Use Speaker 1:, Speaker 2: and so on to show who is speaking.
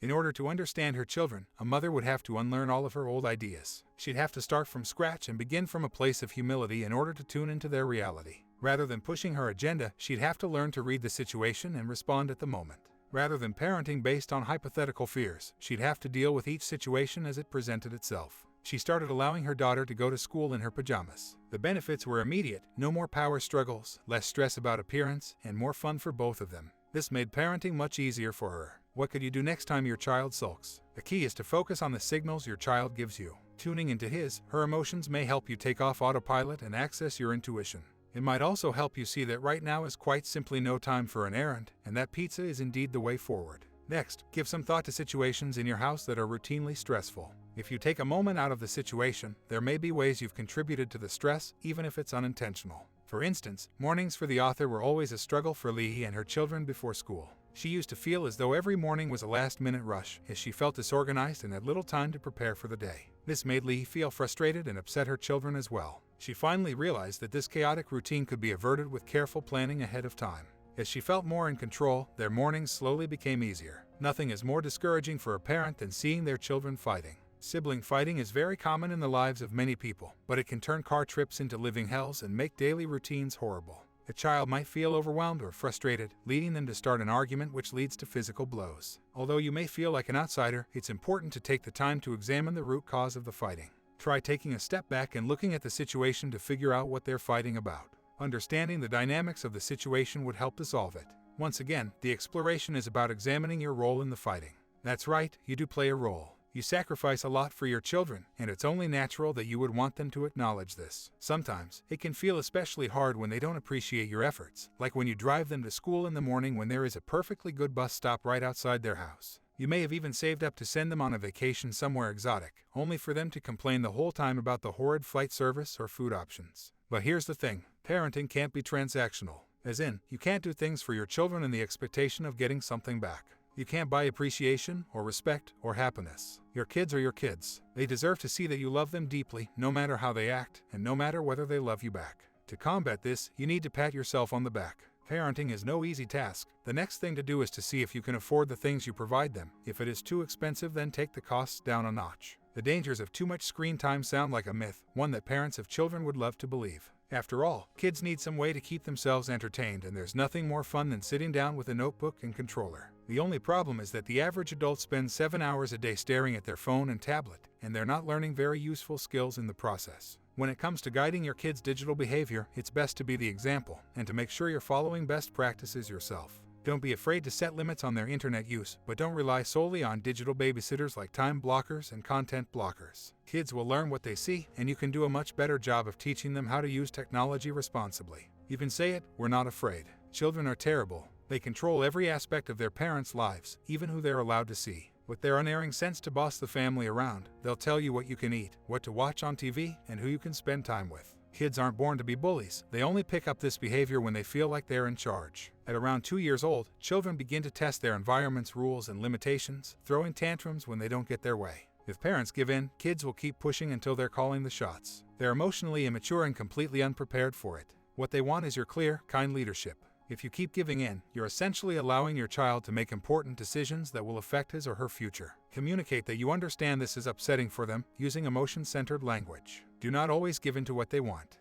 Speaker 1: In order to understand her children, a mother would have to unlearn all of her old ideas. She'd have to start from scratch and begin from a place of humility in order to tune into their reality. Rather than pushing her agenda, she'd have to learn to read the situation and respond at the moment. Rather than parenting based on hypothetical fears, she'd have to deal with each situation as it presented itself. She started allowing her daughter to go to school in her pajamas. The benefits were immediate: no more power struggles, less stress about appearance, and more fun for both of them. This made parenting much easier for her. What could you do next time your child sulks? The key is to focus on the signals your child gives you. Tuning into her emotions may help you take off autopilot and access your intuition. It might also help you see that right now is quite simply no time for an errand, and that pizza is indeed the way forward. Next, give some thought to situations in your house that are routinely stressful. If you take a moment out of the situation, there may be ways you've contributed to the stress, even if it's unintentional. For instance, mornings for the author were always a struggle for Leahy and her children before school. She used to feel as though every morning was a last-minute rush, as she felt disorganized and had little time to prepare for the day. This made Leahy feel frustrated and upset her children as well. She finally realized that this chaotic routine could be averted with careful planning ahead of time. As she felt more in control, their mornings slowly became easier. Nothing is more discouraging for a parent than seeing their children fighting. Sibling fighting is very common in the lives of many people, but it can turn car trips into living hells and make daily routines horrible. A child might feel overwhelmed or frustrated, leading them to start an argument which leads to physical blows. Although you may feel like an outsider, it's important to take the time to examine the root cause of the fighting. Try taking a step back and looking at the situation to figure out what they're fighting about. Understanding the dynamics of the situation would help to solve it. Once again, the exploration is about examining your role in the fighting. That's right, you do play a role. You sacrifice a lot for your children, and it's only natural that you would want them to acknowledge this. Sometimes, it can feel especially hard when they don't appreciate your efforts, like when you drive them to school in the morning when there is a perfectly good bus stop right outside their house. You may have even saved up to send them on a vacation somewhere exotic, only for them to complain the whole time about the horrid flight service or food options. But here's the thing, parenting can't be transactional. As in, you can't do things for your children in the expectation of getting something back. You can't buy appreciation, or respect, or happiness. Your kids are your kids. They deserve to see that you love them deeply, no matter how they act, and no matter whether they love you back. To combat this, you need to pat yourself on the back. Parenting is no easy task. The next thing to do is to see if you can afford the things you provide them. If it is too expensive, then take the costs down a notch. The dangers of too much screen time sound like a myth, one that parents of children would love to believe. After all, kids need some way to keep themselves entertained, and there's nothing more fun than sitting down with a notebook and controller. The only problem is that the average adult spends 7 hours a day staring at their phone and tablet, and they're not learning very useful skills in the process. When it comes to guiding your kids' digital behavior, it's best to be the example, and to make sure you're following best practices yourself. Don't be afraid to set limits on their internet use, but don't rely solely on digital babysitters like time blockers and content blockers. Kids will learn what they see, and you can do a much better job of teaching them how to use technology responsibly. You can say it, we're not afraid. Children are terrible. They control every aspect of their parents' lives, even who they're allowed to see. With their unerring sense to boss the family around, they'll tell you what you can eat, what to watch on TV, and who you can spend time with. Kids aren't born to be bullies. They only pick up this behavior when they feel like they're in charge. At around 2 years old, children begin to test their environment's rules and limitations, throwing tantrums when they don't get their way. If parents give in, kids will keep pushing until they're calling the shots. They're emotionally immature and completely unprepared for it. What they want is your clear, kind leadership. If you keep giving in, you're essentially allowing your child to make important decisions that will affect his or her future. Communicate that you understand this is upsetting for them, using emotion-centered language. Do not always give in to what they want.